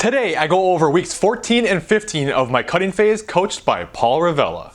Today, I go over weeks 14 and 15 of my cutting phase, coached by Paul Revelia.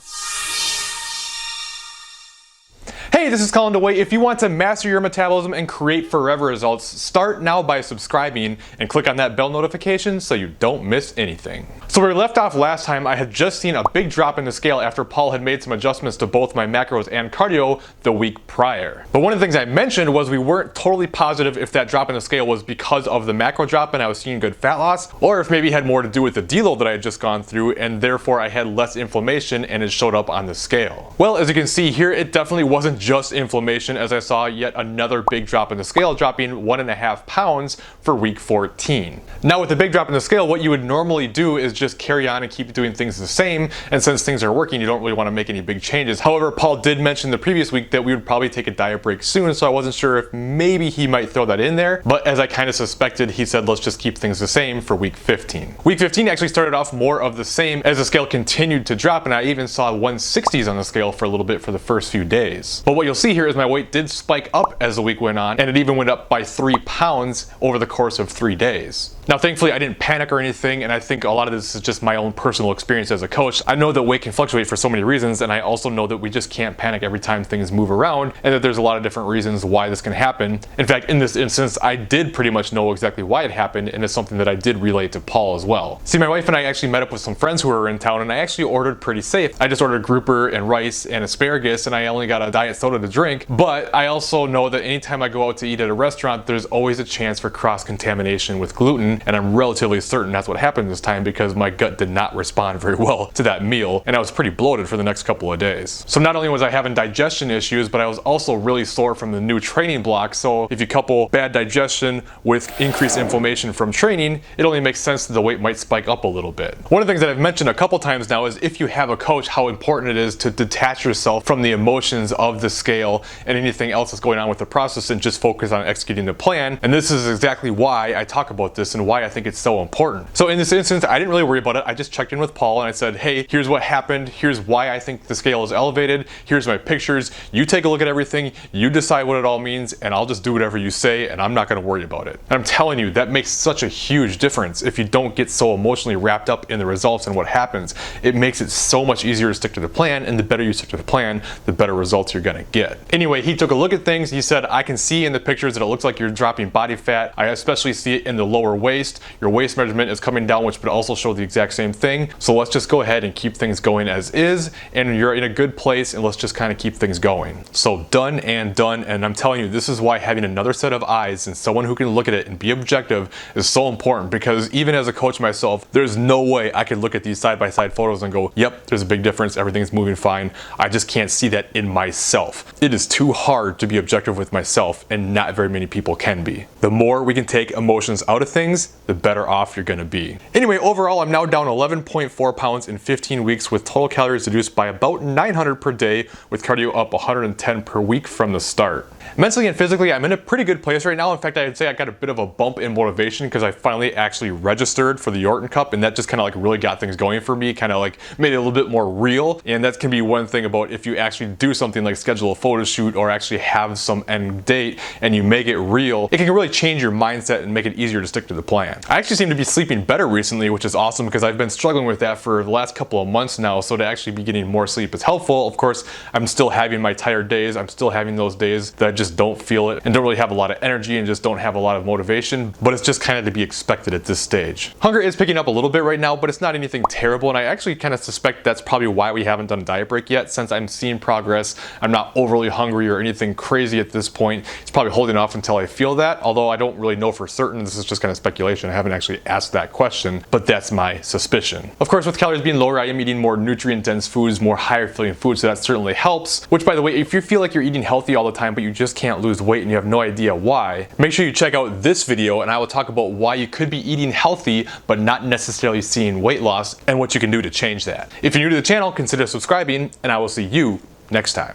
Hey, this is Colin DeWay. If you want to master your metabolism and create forever results, start now by subscribing and click on that bell notification so you don't miss anything. So where we left off last time, I had just seen a big drop in the scale after Paul had made some adjustments to both my macros and cardio the week prior. But one of the things I mentioned was we weren't totally positive if that drop in the scale was because of the macro drop and I was seeing good fat loss, or if maybe it had more to do with the deload that I had just gone through and therefore I had less inflammation and it showed up on the scale. Well, as you can see here, it definitely wasn't just inflammation, as I saw yet another big drop in the scale, dropping 1.5 pounds for week 14. Now with the big drop in the scale, what you would normally do is just carry on and keep doing things the same, and since things are working, you don't really want to make any big changes. However, Paul did mention the previous week that we would probably take a diet break soon, so I wasn't sure if maybe he might throw that in there, but as I kind of suspected, he said let's just keep things the same for week 15. Week 15 actually started off more of the same as the scale continued to drop, and I even saw 160s on the scale for a little bit for the first few days. But what you'll see here is my weight did spike up as the week went on, and it even went up by 3 pounds over the course of 3 days. Now thankfully I didn't panic or anything, and I think a lot of this is just my own personal experience as a coach. I know that weight can fluctuate for so many reasons, and I also know that we just can't panic every time things move around, and that there's a lot of different reasons why this can happen. In fact, in this instance, I did pretty much know exactly why it happened, and it's something that I did relate to Paul as well. See, my wife and I actually met up with some friends who were in town, and I actually ordered pretty safe. I just ordered grouper and rice and asparagus, and I only got a diet soda to drink, but I also know that anytime I go out to eat at a restaurant, there's always a chance for cross-contamination with gluten, and I'm relatively certain that's what happened this time because my gut did not respond very well to that meal, and I was pretty bloated for the next couple of days. So not only was I having digestion issues, but I was also really sore from the new training block. So if you couple bad digestion with increased inflammation from training, it only makes sense that the weight might spike up a little bit. One of the things that I've mentioned a couple times now is if you have a coach, how important it is to detach yourself from the emotions of the scale and anything else that's going on with the process and just focus on executing the plan. And this is exactly why I talk about this and why I think it's so important. So in this instance, I didn't really worry about it. I just checked in with Paul and I said, hey, here's what happened. Here's why I think the scale is elevated. Here's my pictures. You take a look at everything. You decide what it all means, and I'll just do whatever you say, and I'm not going to worry about it. And I'm telling you, that makes such a huge difference if you don't get so emotionally wrapped up in the results and what happens. It makes it so much easier to stick to the plan, and the better you stick to the plan, the better results you're going to get. Anyway, he took a look at things. He said, I can see in the pictures that it looks like you're dropping body fat. I especially see it in the lower waist. Your waist measurement is coming down, which would also show the exact same thing. So let's just go ahead and keep things going as is, and you're in a good place, and let's just kind of keep things going. So done, and I'm telling you, this is why having another set of eyes and someone who can look at it and be objective is so important, because even as a coach myself, there's no way I could look at these side-by-side photos and go, yep, there's a big difference, everything's moving fine. I just can't see that in myself. It is too hard to be objective with myself, and not very many people can be. The more we can take emotions out of things, the better off you're gonna be. Anyway, overall, I'm now down 11.4 pounds in 15 weeks with total calories reduced by about 900 per day, with cardio up 110 per week from the start. Mentally and physically, I'm in a pretty good place right now. In fact, I'd say I got a bit of a bump in motivation because I finally actually registered for the Yorton Cup, and that just kind of like really got things going for me, kind of like made it a little bit more real. And that can be one thing about if you actually do something like schedule a photo shoot or actually have some end date and you make it real, it can really change your mindset and make it easier to stick to the plan. I actually seem to be sleeping better recently, which is awesome because I've been struggling with that for the last couple of months now, so to actually be getting more sleep is helpful. Of course, I'm still having my tired days. I'm still having those days that I just don't feel it and don't really have a lot of energy and just don't have a lot of motivation, but it's just kind of to be expected at this stage. Hunger is picking up a little bit right now, but it's not anything terrible, and I actually kind of suspect that's probably why we haven't done a diet break yet, since I'm seeing progress. I'm not overly hungry or anything crazy at this point. It's probably holding off until I feel that, although I don't really know for certain. This is just kind of speculation. I haven't actually asked that question, but that's my suspicion. Of course, with calories being lower, I am eating more nutrient-dense foods, more higher filling foods, so that certainly helps. Which, by the way, if you feel like you're eating healthy all the time, but you just can't lose weight and you have no idea why, make sure you check out this video and I will talk about why you could be eating healthy but not necessarily seeing weight loss and what you can do to change that. If you're new to the channel, consider subscribing, and I will see you next time.